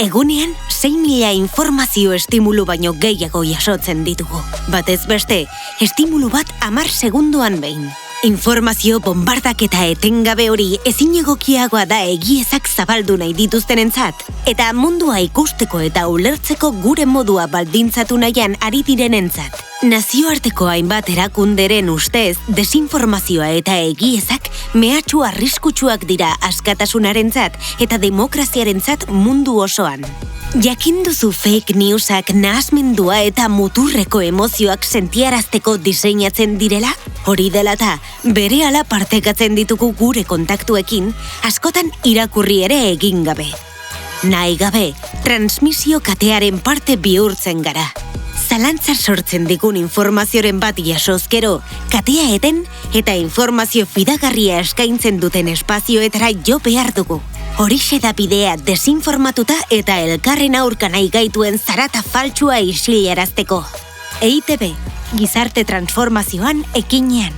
Egunean, 6.000 informazio estimulu baino gehiago jasotzen ditugu. Batez beste, estimulu bat 10 segunduan behin. Informazio bombardaketa etengabe hori ezin egokiagoa da egiezak zabaldu nahi dituztenentzat, eta mundua ikusteko eta ulertzeko gure modua baldintzatu nahian ari direnentzat. Nazioarteko hainbat erakunderen ustez, desinformazioa eta egiezak mehatxu arriskutsuak dira askatasunarentzat eta demokraziarentzat mundu osoan. Jakin duzu fake newsak nahasmendua eta muturreko emozioak sentiarazteko diseinatzen direla? Hori dela eta, berehala partekatzen ditugu gure kontaktuekin, askotan irakurri ere egin gabe. Nahi gabe, transmisio katearen parte bihurtzen gara. Zalantza sortzen digun informazioren bat jasozkero, katea eten eta informazio fidagarria eskaintzen duten espazioetara jo behar dugu. Horixe da bidea desinformatuta eta elkarren aurka nahi gaituen zarata faltsua isilarazteko. EITB, gizarte transformazioan ekinean.